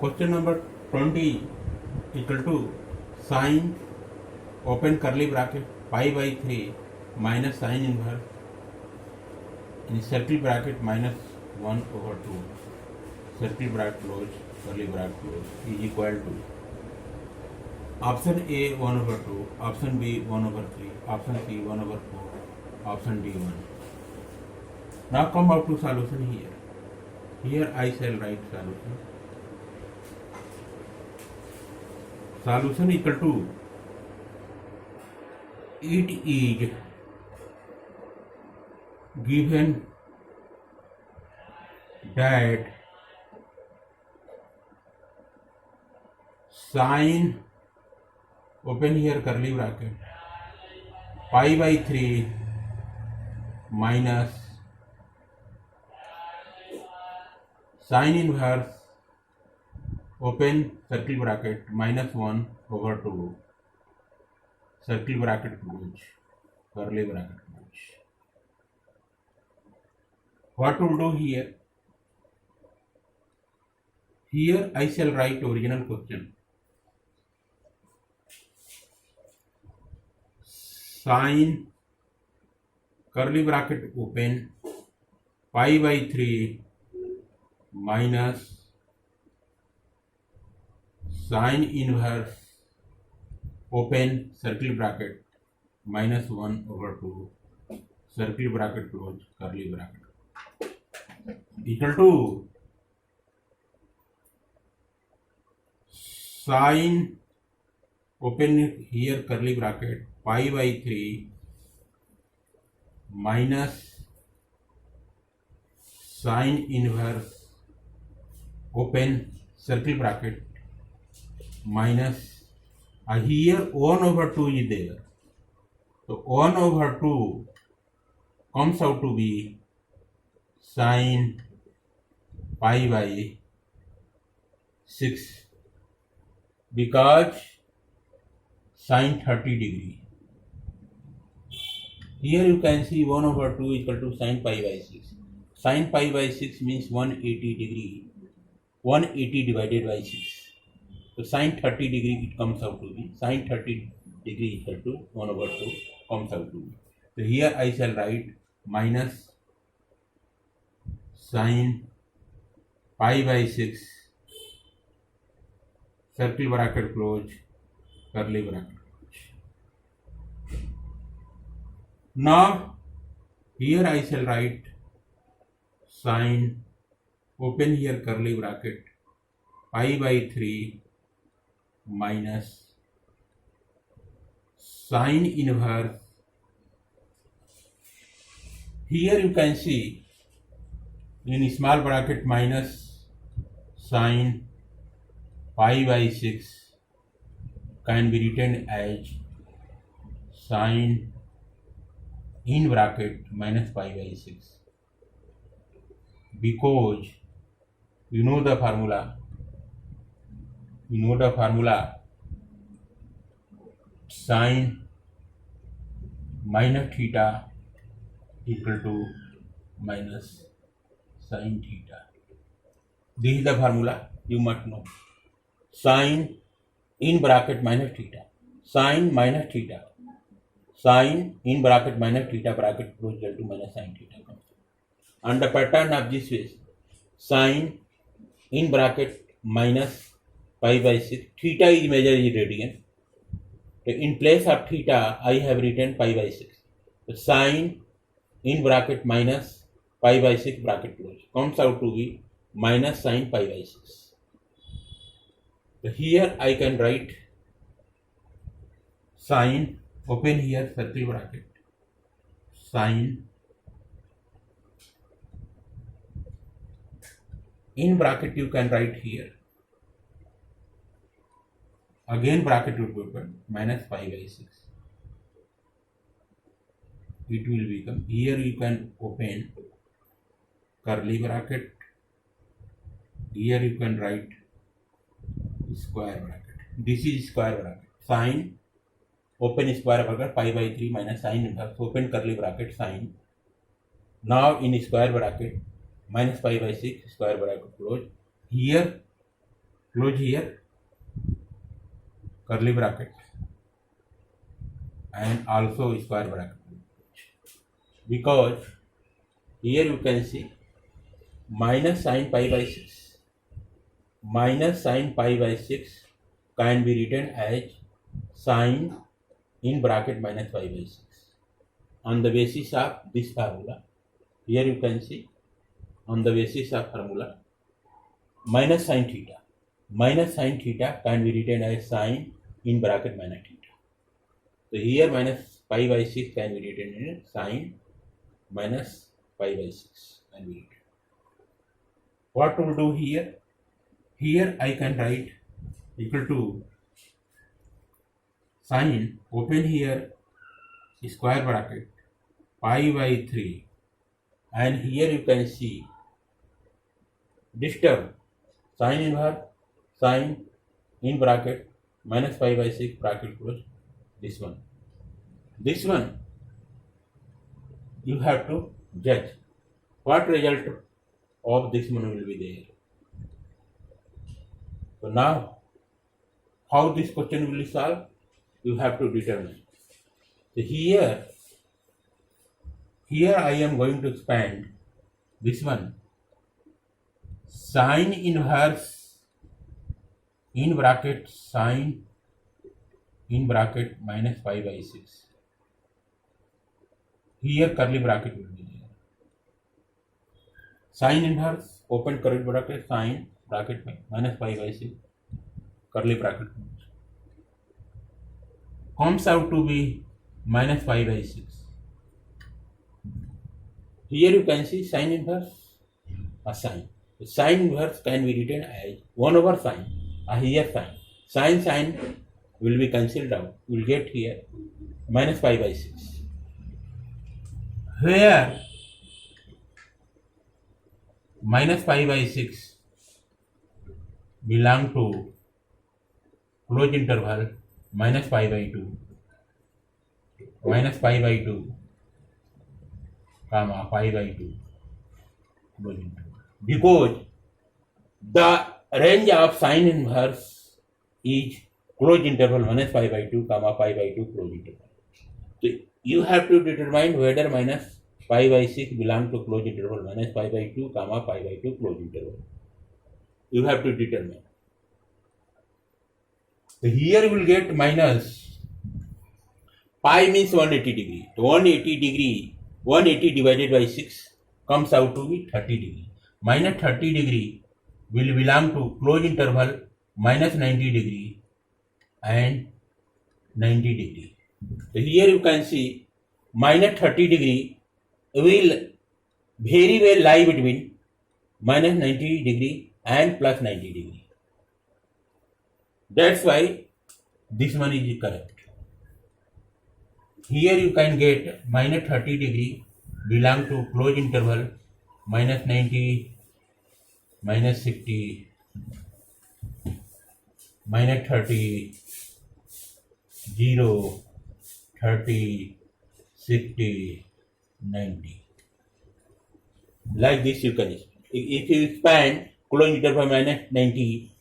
Question number 20 equal to sine open curly bracket pi by 3 minus sine inverse in circle bracket minus 1 over 2 circle bracket close curly bracket close is equal to option A 1 over 2, option B 1 over 3, option C 1 over 4, option D 1. Now come out to solution here. Here I shall write solution. Solution equal to it is given that sine open here curly bracket pi by 3 minus sine inverse open circle bracket minus 1 over 2 circle bracket close curly bracket close. What to do here? Here I shall write original question. Sine curly bracket open pi by 3 minus sine inverse open circle bracket minus 1 over 2 circle bracket close curly bracket equal to sine open here curly bracket pi by 3 minus sine inverse open circle bracket minus here 1 over 2 is there. So 1 over 2 comes out to be sine pi by 6 because sine 30 degree. Here you can see 1 over 2 equal to sine pi by 6. Sine pi by 6 means 180 degree. 180 divided by 6. So sine 30 degree it comes out to be. Sine 30 degree equal to 1 over 2 comes out to be. So here I shall write minus sine pi by 6 circle bracket close curly bracket close. Now here I shall write sine open here curly bracket pi by 3 minus sine inverse. Here you can see in small bracket minus sine pi by 6 can be written as sine in bracket minus pi by 6 because you know the formula. Sine minus theta equal to minus sine theta. This is the formula you must know. Sine in bracket minus theta. Sine minus theta. Sine in bracket minus theta bracket close equal to minus sine theta comes. And the pattern of this is sine in bracket minus pi by 6. Theta is measured in radian. In place of theta, I have written pi by 6. So sine in bracket minus pi by 6 bracket close comes out to be minus sine pi by 6. So here I can write sine open here circle bracket sine in bracket you can write here. Again bracket would be open minus pi by 6. It will become here you can open curly bracket. Here you can write square bracket. This is square bracket. Sine open square bracket pi by 3 minus sine inverse open curly bracket sine. Now in square bracket minus pi by 6 square bracket close. Here close here curly bracket and also square bracket, because here you can see minus sine pi by 6 can be written as sine in bracket minus pi by 6 on the basis of this formula. Here you can see on the basis of formula minus sine theta can be written as sine in bracket minus theta. So here minus pi by 6 can be written in sine minus pi by 6 can be written. What to do here? Here I can write equal to sine, open here square bracket pi by 3, and here you can see this term sine inverse sine in bracket minus pi by 6 bracket close. This one you have to judge what result of this one will be there. So now how this question will be solved, you have to determine. So here I am going to expand this one sine inverse in bracket sine in bracket minus pi by 6. Here curly bracket will be there. Sine inverse open curly bracket sine bracket minus pi by 6 curly bracket comes out to be minus pi by 6. Here you can see sine inverse a sine. The sine inverse can be written as 1 over sine. Here sine will be cancelled out. We will get here minus pi by 6. Where minus pi by 6 belong to closed interval minus pi by 2 comma pi by 2 closed interval, because the range of sine inverse is closed interval minus pi by 2 comma pi by 2 closed interval. So you have to determine whether minus pi by 6 belong to closed interval minus pi by 2 comma pi by 2 closed interval. You have to determine. So here you will get minus pi means 180 degree. So 180 divided by 6 comes out to be 30 degree. Minus 30 degree will belong to closed interval minus 90 degree and 90 degree. So here you can see minus 30 degree will very well lie between minus 90 degree and plus 90 degree. That's why this one is correct. Here you can get minus 30 degree belong to closed interval minus 90, minus 60, minus 30, 0, 30, 60, 90. Like this you can. If you span closed interval minus 90,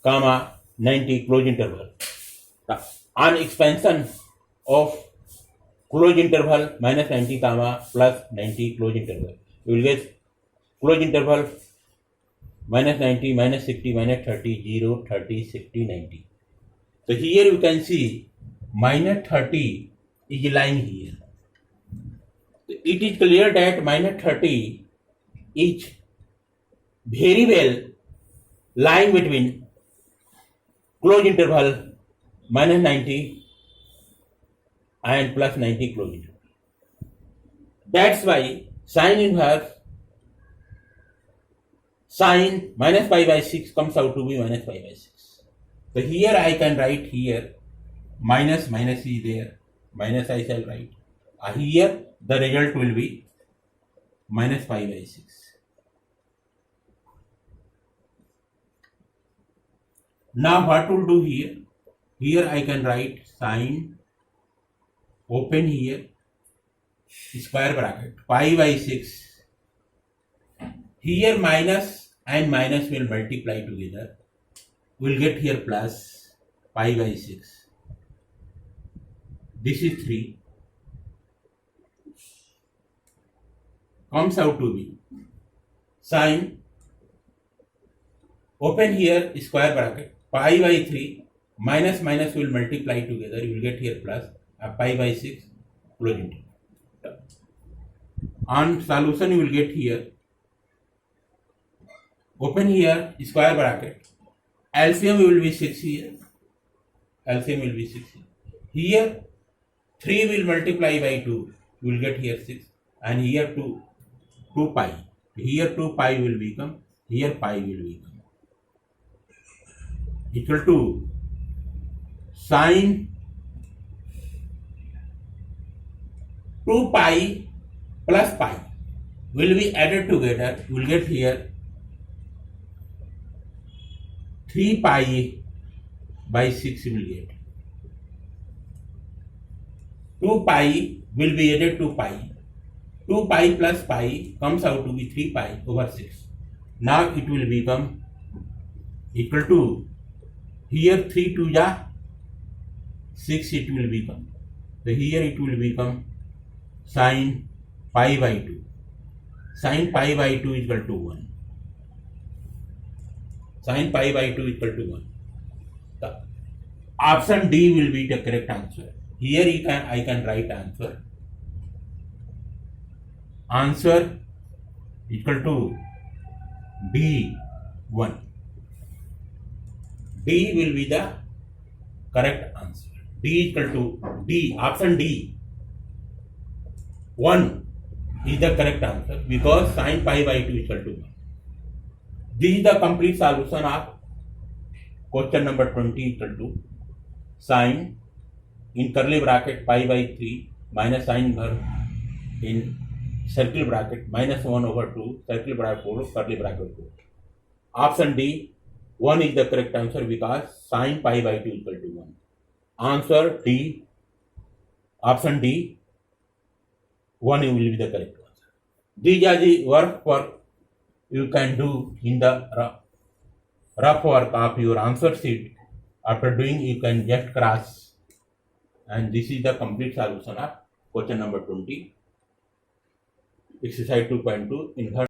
comma 90 closed interval, on expansion of closed interval minus 90 comma plus 90 closed interval, you will get closed interval minus 90, minus 60, minus 30, 0, 30, 60, 90. So here you can see minus 30 is lying here. It is clear that minus 30 is very well lying between closed interval minus 90 and plus 90 closed interval. That's why sine inverse sine minus pi by 6 comes out to be minus pi by 6. So here I can write here minus is there, minus I shall write. Here the result will be minus pi by 6. Now what to do here? Here I can write sine, open here square bracket pi by 6. Here minus and minus will multiply together. we'll get here plus pi by 6. This is 3. Comes out to be sine, open here square bracket, pi by 3 minus minus will multiply together, you will get here plus pi by 6 close it. On solution you will get here, open here square bracket, LCM will be 6 here, LCM will be 6 here. Here 3 will multiply by 2, you will get here 6, and here 2 pi. Here 2 pi will become, here pi will become equal to sine 2 pi plus pi will be added together. You will get here 3 pi by 6 you will get. 2 pi will be added to pi. 2 pi plus pi comes out to be 3 pi over 6. Now it will become equal to, here 3 2 ja 6 it will become. So here it will become sine pi by 2. Sine pi by 2 is equal to 1. Sine pi by 2 is equal to 1. The option D will be the correct answer. Here I can write answer. Answer equal to D1. D will be the correct answer. D equal to D, option D 1 is the correct answer because sine pi by 2 is equal to 1. This is the complete solution of question number 20 equal to sine in curly bracket pi by 3 minus sine in circle bracket minus 1 over 2 circle bracket 4 curly bracket 4. Option D 1 is the correct answer because sine pi by 2 equal to 1. Answer D, option D 1 will be the correct answer. These are the work you can do in the rough work of your answer sheet. After doing you can just cross, and this is the complete solution of question number 20. Exercise 2.2 in